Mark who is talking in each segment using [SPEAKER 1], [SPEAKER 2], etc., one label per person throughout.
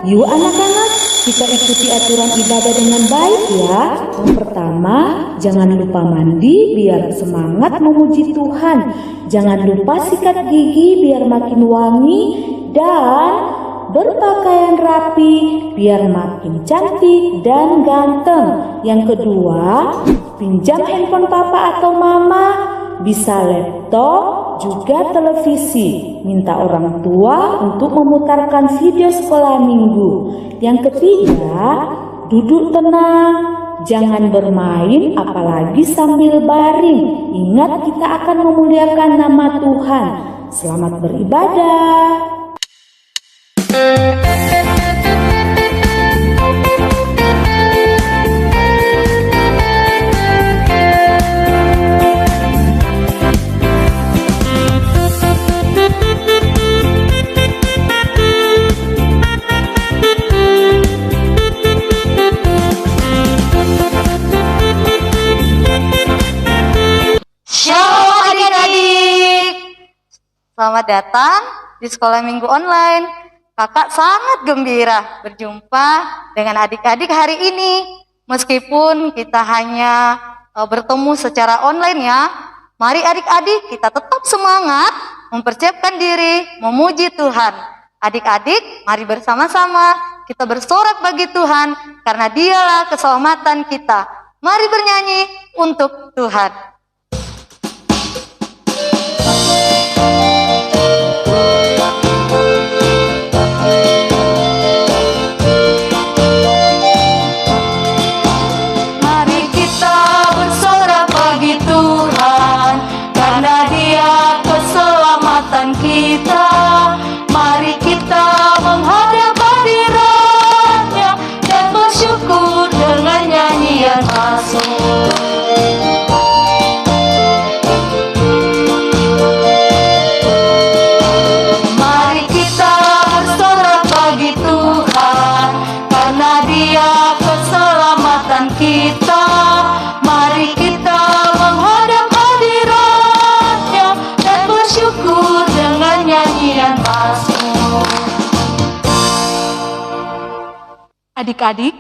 [SPEAKER 1] Yuk anak-anak, kita ikuti aturan ibadah dengan baik ya. Yang pertama, jangan lupa mandi biar semangat memuji Tuhan. Jangan lupa sikat gigi biar makin wangi dan berpakaian rapi biar makin cantik dan ganteng. Yang kedua, pinjam handphone papa atau mama, bisa laptop, juga televisi. Minta orang tua untuk memutarkan video sekolah minggu. Yang ketiga, duduk tenang, jangan bermain apalagi sambil baring. Ingat, kita akan memuliakan nama Tuhan. Selamat beribadah.
[SPEAKER 2] Selamat datang di sekolah minggu online. Kakak sangat gembira berjumpa dengan adik-adik hari ini. Meskipun kita hanya bertemu secara online ya, mari adik-adik kita tetap semangat mempersiapkan diri memuji Tuhan. Adik-adik, mari bersama-sama kita bersorak bagi Tuhan karena Dialah keselamatan kita. Mari bernyanyi untuk Tuhan.
[SPEAKER 3] Adik-adik,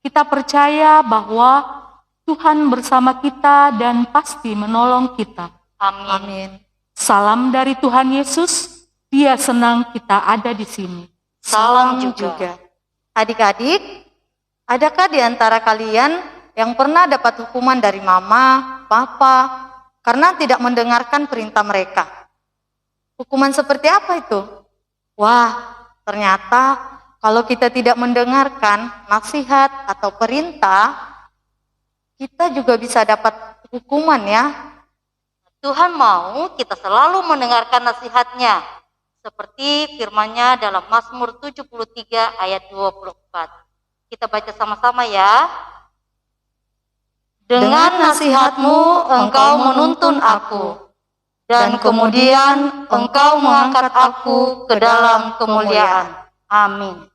[SPEAKER 3] kita percaya bahwa Tuhan bersama kita dan pasti menolong kita.
[SPEAKER 2] Amin.
[SPEAKER 3] Salam dari Tuhan Yesus, Dia senang kita ada di sini.
[SPEAKER 2] Salam juga. Adik-adik, adakah di antara kalian yang pernah dapat hukuman dari mama, papa, karena tidak mendengarkan perintah mereka? Hukuman seperti apa itu? Wah, ternyata kalau kita tidak mendengarkan nasihat atau perintah, kita juga bisa dapat hukuman ya.
[SPEAKER 4] Tuhan mau kita selalu mendengarkan nasihat-Nya, seperti firman-Nya dalam Mazmur 73 ayat 24. Kita baca sama-sama ya. Dengan nasihat-Mu Engkau menuntun aku, dan kemudian Engkau mengangkat aku ke dalam kemuliaan. Amin.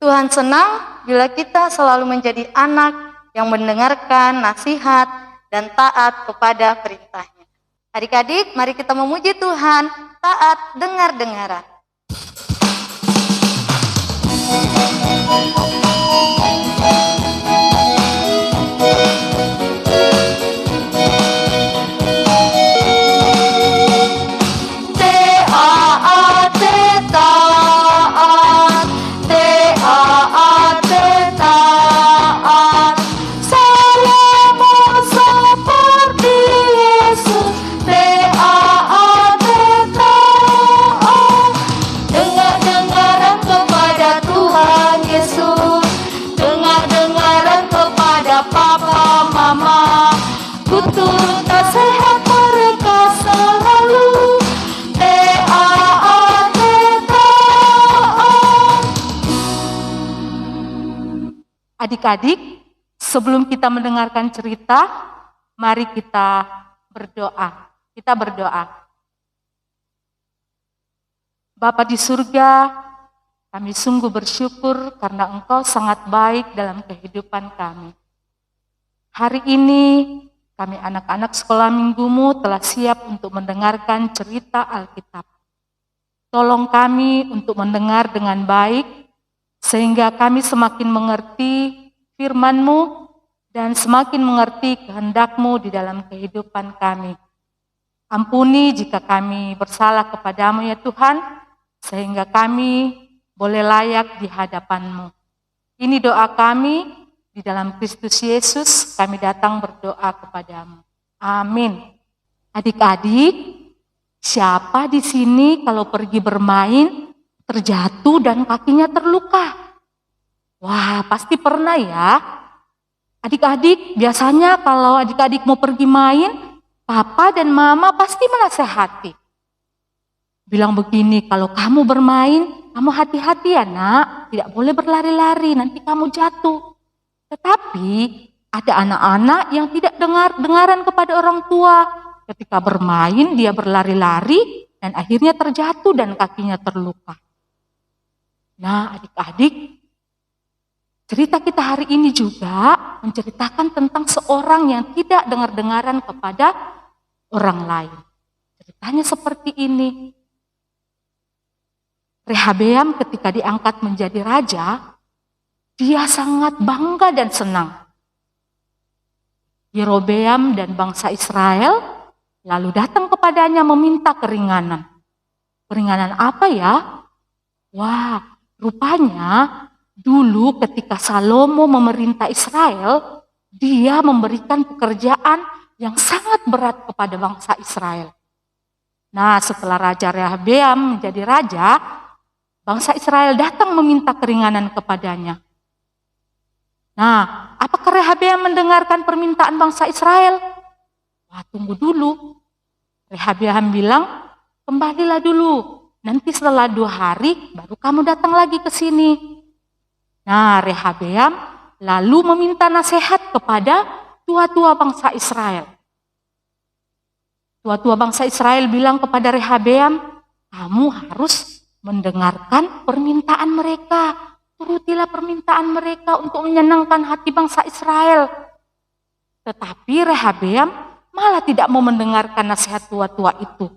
[SPEAKER 2] Tuhan senang bila kita selalu menjadi anak yang mendengarkan nasihat dan taat kepada perintahnya. Adik-adik, mari kita memuji Tuhan, taat dengar-dengaran.
[SPEAKER 3] Adik-adik, sebelum kita mendengarkan cerita, mari kita berdoa. Kita berdoa. Bapa di surga, kami sungguh bersyukur karena Engkau sangat baik dalam kehidupan kami. Hari ini, kami anak-anak sekolah minggumu telah siap untuk mendengarkan cerita Alkitab. Tolong kami untuk mendengar dengan baik, sehingga kami semakin mengerti firman-Mu dan semakin mengerti kehendak-Mu di dalam kehidupan kami. Ampuni jika kami bersalah kepadamu ya Tuhan, sehingga kami boleh layak di hadapan-Mu. Ini doa kami, di dalam Kristus Yesus kami datang berdoa kepadamu. Amin. Adik-adik, siapa di sini kalau pergi bermain terjatuh dan kakinya terluka? Wah, pasti pernah ya. Adik-adik, biasanya kalau adik-adik mau pergi main, papa dan mama pasti menasehati. Bilang begini, kalau kamu bermain, kamu hati-hati ya nak, tidak boleh berlari-lari, nanti kamu jatuh. Tetapi ada anak-anak yang tidak dengaran kepada orang tua. Ketika bermain, dia berlari-lari dan akhirnya terjatuh dan kakinya terluka. Nah adik-adik, cerita kita hari ini juga menceritakan tentang seorang yang tidak dengar-dengaran kepada orang lain. Ceritanya seperti ini. Rehabeam ketika diangkat menjadi raja, dia sangat bangga dan senang. Yerobeam dan bangsa Israel lalu datang kepadanya meminta keringanan. Keringanan apa ya? Wah, rupanya dulu ketika Salomo memerintah Israel, dia memberikan pekerjaan yang sangat berat kepada bangsa Israel. Nah, setelah Raja Rehabeam menjadi raja, bangsa Israel datang meminta keringanan kepadanya. Nah, apakah Rehabeam mendengarkan permintaan bangsa Israel? Wah, tunggu dulu. Rehabeam bilang, kembalilah dulu. Nanti setelah 2 hari baru kamu datang lagi ke sini. Nah, Rehabeam lalu meminta nasihat kepada tua-tua bangsa Israel. Tua-tua bangsa Israel bilang kepada Rehabeam, kamu harus mendengarkan permintaan mereka. Turutilah permintaan mereka untuk menyenangkan hati bangsa Israel. Tetapi Rehabeam malah tidak mau mendengarkan nasihat tua-tua itu.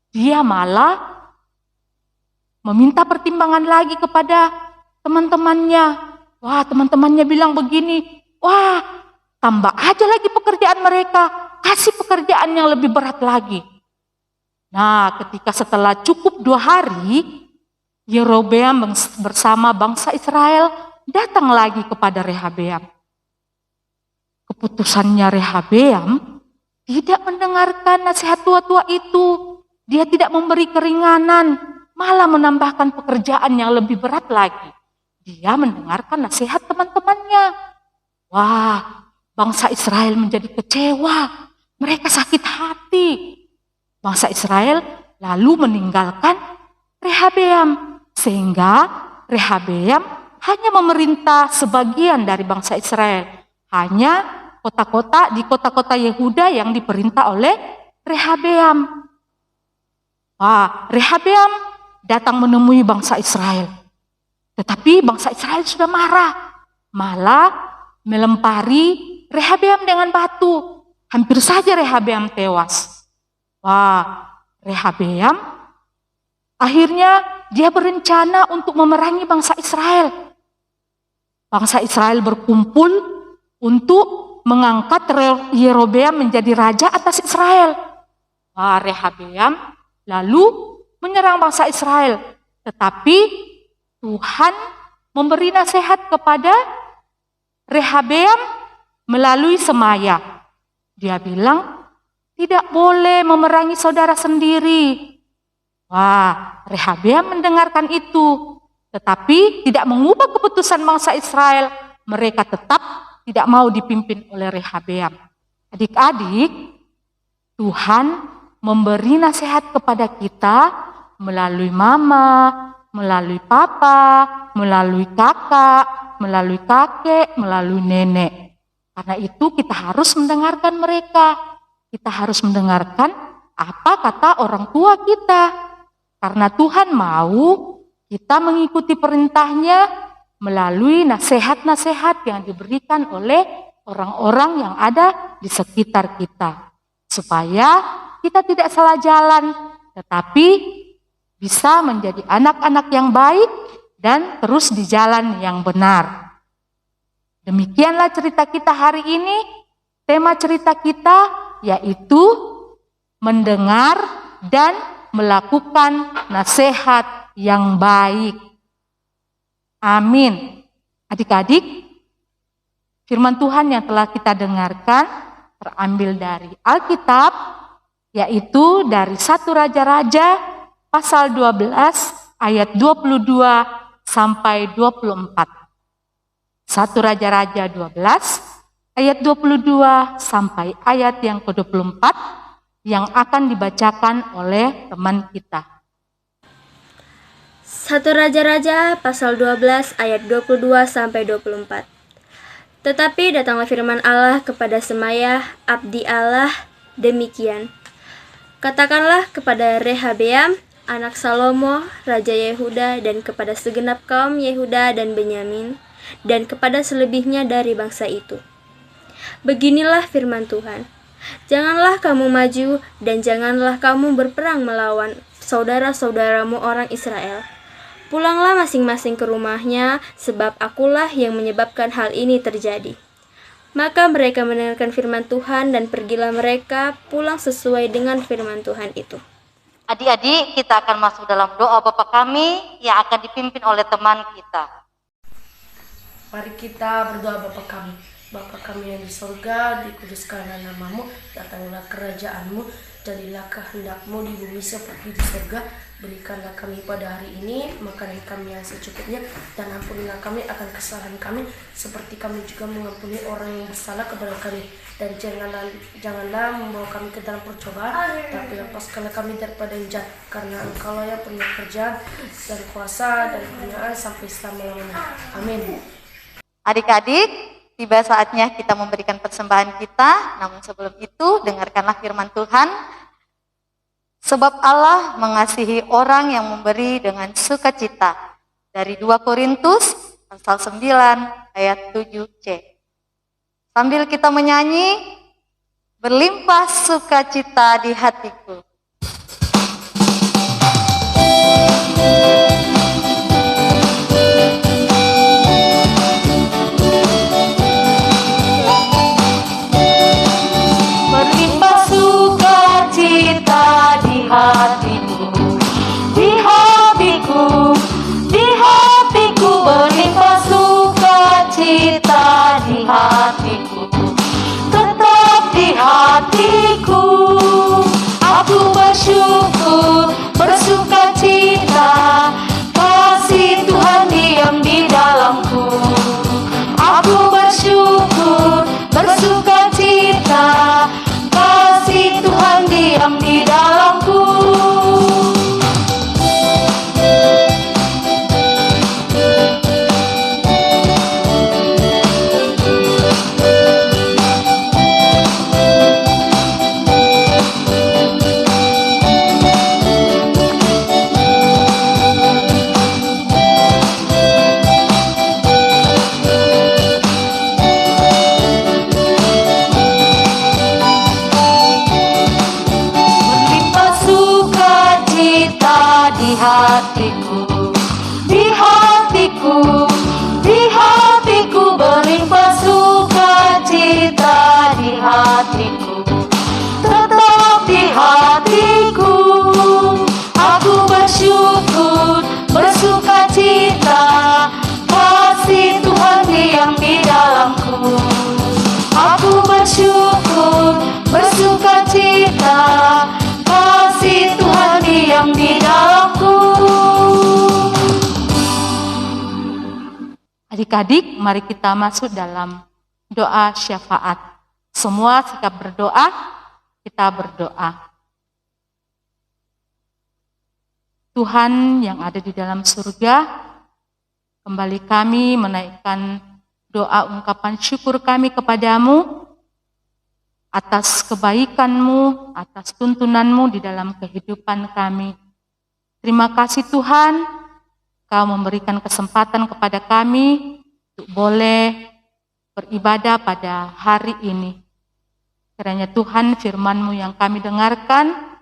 [SPEAKER 3] Dia malah meminta pertimbangan lagi kepada teman-temannya. Wah, teman-temannya bilang begini, wah, tambah aja lagi pekerjaan mereka, kasih pekerjaan yang lebih berat lagi. Nah, ketika setelah cukup 2 hari, Yerobeam bersama bangsa Israel datang lagi kepada Rehabeam. Keputusannya Rehabeam tidak mendengarkan nasihat tua-tua itu. Dia tidak memberi keringanan, malah menambahkan pekerjaan yang lebih berat lagi. Dia mendengarkan nasihat teman-temannya. Wah, bangsa Israel menjadi kecewa. Mereka sakit hati. Bangsa Israel lalu meninggalkan Rehabeam. Sehingga Rehabeam hanya memerintah sebagian dari bangsa Israel. Hanya di kota-kota Yehuda yang diperintah oleh Rehabeam. Wah, Rehabeam datang menemui bangsa Israel. Tetapi bangsa Israel sudah marah. Malah melempari Rehabeam dengan batu. Hampir saja Rehabeam tewas. Wah, Rehabeam akhirnya dia berencana untuk memerangi bangsa Israel. Bangsa Israel berkumpul untuk mengangkat Yerobeam menjadi raja atas Israel. Wah, Rehabeam lalu menyerang bangsa Israel. Tetapi Tuhan memberi nasihat kepada Rehabeam melalui Semaya. Dia bilang, tidak boleh memerangi saudara sendiri. Wah, Rehabeam mendengarkan itu, tetapi tidak mengubah keputusan bangsa Israel. Mereka tetap tidak mau dipimpin oleh Rehabeam. Adik-adik, Tuhan memberi nasihat kepada kita melalui mama, melalui papa, melalui kakak, melalui kakek, melalui nenek. Karena itu kita harus mendengarkan mereka. Kita harus mendengarkan apa kata orang tua kita. Karena Tuhan mau kita mengikuti perintahnya melalui nasihat-nasihat yang diberikan oleh orang-orang yang ada di sekitar kita. Supaya kita tidak salah jalan, tetapi bisa menjadi anak-anak yang baik dan terus di jalan yang benar. Demikianlah cerita kita hari ini. Tema cerita kita yaitu mendengar dan melakukan nasihat yang baik. Amin. Adik-adik, firman Tuhan yang telah kita dengarkan terambil dari Alkitab, yaitu dari 1 Raja-Raja pasal 12 ayat 22 sampai 24. 1 Raja-Raja 12 ayat 22 sampai ayat yang ke-24 yang akan dibacakan oleh teman kita.
[SPEAKER 5] 1 Raja-Raja pasal 12 ayat 22 sampai 24. Tetapi datanglah firman Allah kepada Semaya, abdi Allah, demikian. Katakanlah kepada Rehabeam, anak Salomo, Raja Yehuda, dan kepada segenap kaum Yehuda dan Benyamin, dan kepada selebihnya dari bangsa itu. Beginilah firman Tuhan. Janganlah kamu maju, dan janganlah kamu berperang melawan saudara-saudaramu orang Israel. Pulanglah masing-masing ke rumahnya, sebab akulah yang menyebabkan hal ini terjadi. Maka mereka mendengarkan firman Tuhan dan pergilah mereka pulang sesuai dengan firman Tuhan itu.
[SPEAKER 4] Adik-adik, kita akan masuk dalam doa Bapa kami yang akan dipimpin oleh teman kita.
[SPEAKER 6] Mari kita berdoa Bapa kami. Bapa kami yang di surga, dikuduskanlah namamu, datanglah kerajaanmu, jadilah kehendakmu di bumi seperti di surga. Berikanlah kami pada hari ini makanan kami yang secukupnya, dan ampunilah kami akan kesalahan kami, seperti kami juga mengampuni orang yang bersalah kepada kami. Dan janganlah membawa kami ke dalam percobaan, tapi lepaskanlah kami daripada yang jahat, karena Engkaulah yang punya kerjaan dan kuasa dan kemuliaan sampai selama-lamanya. Amin.
[SPEAKER 2] Adik-adik, tiba saatnya kita memberikan persembahan kita, namun sebelum itu dengarkanlah firman Tuhan. Sebab Allah mengasihi orang yang memberi dengan sukacita. Dari 2 Korintus pasal 9 ayat 7c. Sambil kita menyanyi, berlimpah sukacita di hatiku.
[SPEAKER 3] Hatiku, aku bersyukur, bersukacita, kasih Tuhan diam di dalamku. Aku bersyukur, bersukacita, kasih Tuhan diam di dalamku. Di hatiku berlimpah sukacita di hatiku, tetap di hatiku. Aku bersyukur, bersukacita, kasih Tuhan diam di dalamku. Aku bersyukur, bersukacita, kasih Tuhan diam di dalamku. Adik-adik, mari kita masuk dalam doa syafaat. Semua sikap berdoa, kita berdoa. Tuhan yang ada di dalam surga, kembali kami menaikkan doa ungkapan syukur kami kepadamu atas kebaikan-Mu, atas tuntunan-Mu di dalam kehidupan kami. Terima kasih Tuhan, Kau memberikan kesempatan kepada kami untuk boleh beribadah pada hari ini. Kiranya Tuhan firman-Mu yang kami dengarkan,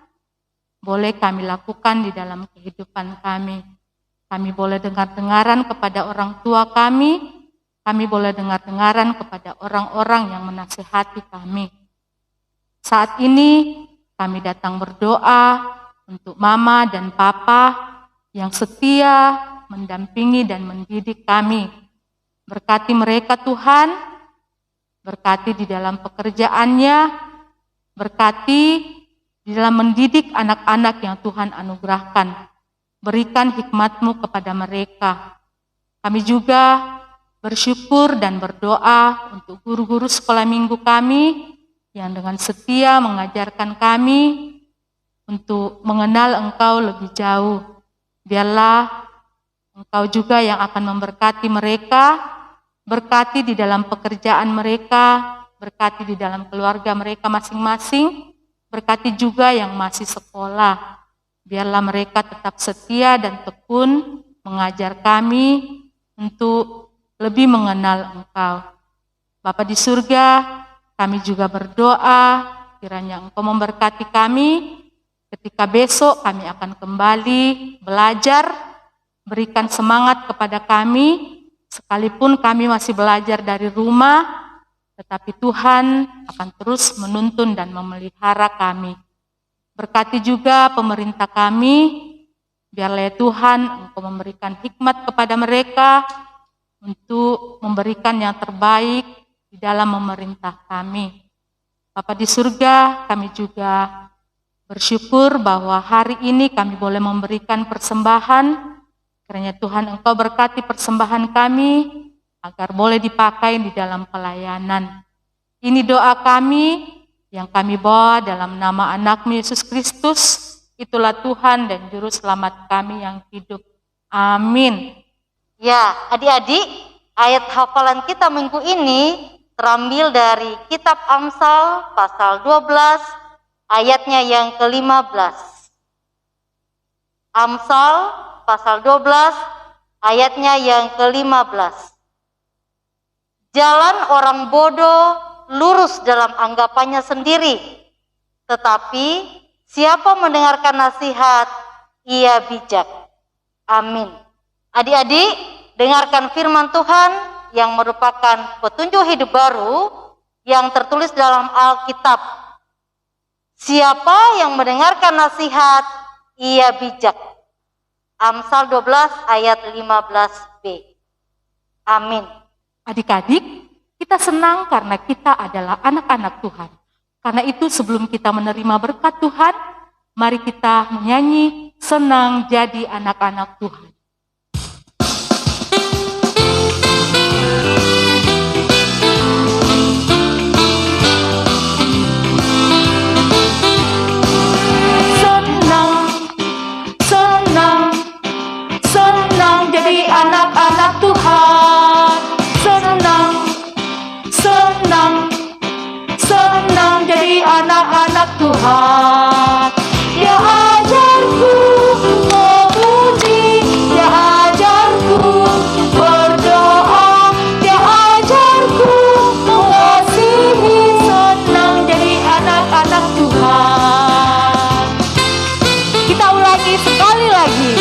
[SPEAKER 3] boleh kami lakukan di dalam kehidupan kami. Kami boleh dengar-dengaran kepada orang tua kami boleh dengar-dengaran kepada orang-orang yang menasihati kami. Saat ini kami datang berdoa untuk mama dan papa yang setia mendampingi dan mendidik kami. Berkati mereka Tuhan, berkati di dalam pekerjaannya, berkati di dalam mendidik anak-anak yang Tuhan anugerahkan. Berikan hikmat-Mu kepada mereka. Kami juga bersyukur dan berdoa untuk guru-guru sekolah minggu kami yang dengan setia mengajarkan kami untuk mengenal Engkau lebih jauh. Biarlah Engkau juga yang akan memberkati mereka, berkati di dalam pekerjaan mereka, berkati di dalam keluarga mereka masing-masing, berkati juga yang masih sekolah. Biarlah mereka tetap setia dan tekun mengajar kami untuk lebih mengenal Engkau. Bapa di surga, kami juga berdoa kiranya Engkau memberkati kami ketika besok kami akan kembali belajar. Berikan semangat kepada kami, sekalipun kami masih belajar dari rumah, tetapi Tuhan akan terus menuntun dan memelihara kami. Berkati juga pemerintah kami, biarlah Tuhan Engkau memberikan hikmat kepada mereka untuk memberikan yang terbaik di dalam memerintah kami. Bapa di surga, kami juga bersyukur bahwa hari ini kami boleh memberikan persembahan, kiranya Tuhan Engkau berkati persembahan kami agar boleh dipakai di dalam pelayanan. Ini doa kami yang kami bawa dalam nama anak-Mu Yesus Kristus, itulah Tuhan dan Juru Selamat kami yang hidup. Amin.
[SPEAKER 4] Ya, adik-adik, ayat hafalan kita minggu ini terambil dari kitab Amsal pasal 12 ayatnya yang ke-15. Amsal pasal 12 ayatnya yang ke-15. Jalan orang bodoh lurus dalam anggapannya sendiri, tetapi siapa mendengarkan nasihat, ia bijak. Amin. Adik-adik, dengarkan firman Tuhan yang merupakan petunjuk hidup baru yang tertulis dalam Alkitab. Siapa yang mendengarkan nasihat, ia bijak. Amsal 12 ayat 15b. Amin.
[SPEAKER 3] Adik-adik, kita senang karena kita adalah anak-anak Tuhan. Karena itu sebelum kita menerima berkat Tuhan, mari kita menyanyi senang jadi anak-anak Tuhan. Senang, senang, senang jadi anak-anak Tuhan. Senang, senang, senang jadi anak-anak Tuhan. Dia ajarku memuji, dia ajarku berdoa, dia ajarku mengasihi. Senang jadi anak-anak Tuhan. Kita ulangi sekali lagi.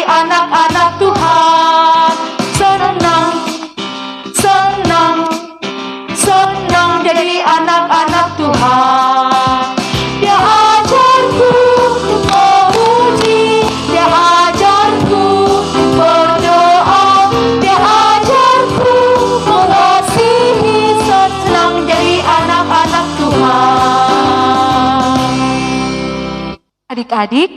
[SPEAKER 3] Anak-anak Tuhan, senang, senang, senang jadi anak-anak Tuhan. Dia ajarku memuji, dia ajarku berdoa, dia ajarku mengasihi. Senang jadi anak-anak Tuhan. Adik-adik,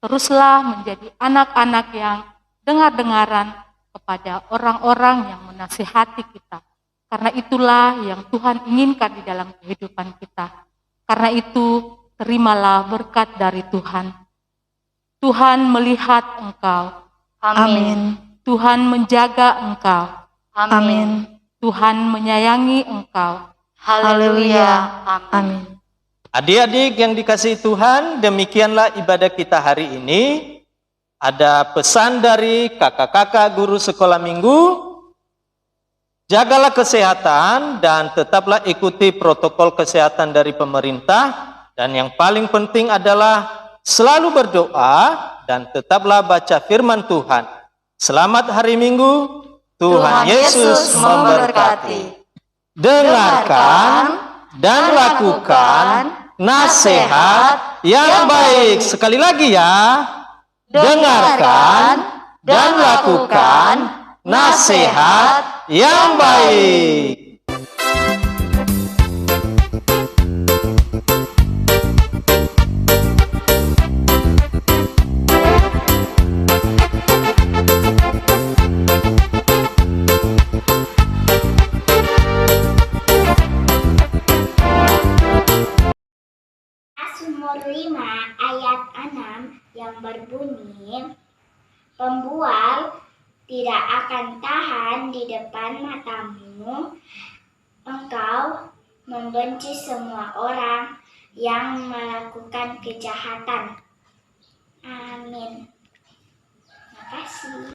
[SPEAKER 3] teruslah menjadi anak-anak yang dengar-dengaran kepada orang-orang yang menasihati kita. Karena itulah yang Tuhan inginkan di dalam kehidupan kita. Karena itu, terimalah berkat dari Tuhan. Tuhan melihat engkau.
[SPEAKER 4] Amin.
[SPEAKER 3] Tuhan menjaga engkau.
[SPEAKER 4] Amin.
[SPEAKER 3] Tuhan menyayangi engkau.
[SPEAKER 4] Haleluya. Amin.
[SPEAKER 7] Adik-adik yang dikasihi Tuhan, demikianlah ibadah kita hari ini. Ada pesan dari kakak-kakak guru sekolah minggu. Jagalah kesehatan dan tetaplah ikuti protokol kesehatan dari pemerintah. Dan yang paling penting adalah selalu berdoa dan tetaplah baca firman Tuhan. Selamat hari Minggu. Tuhan Yesus memberkati. Dengarkan dan lakukan nasihat yang baik. Sekali lagi ya. Dengarkan dan lakukan nasihat yang baik.
[SPEAKER 8] Mazmur 5 ayat 6 yang berbunyi, pembual tidak akan tahan di depan matamu, engkau membenci semua orang yang melakukan kejahatan. Amin. Terima kasih.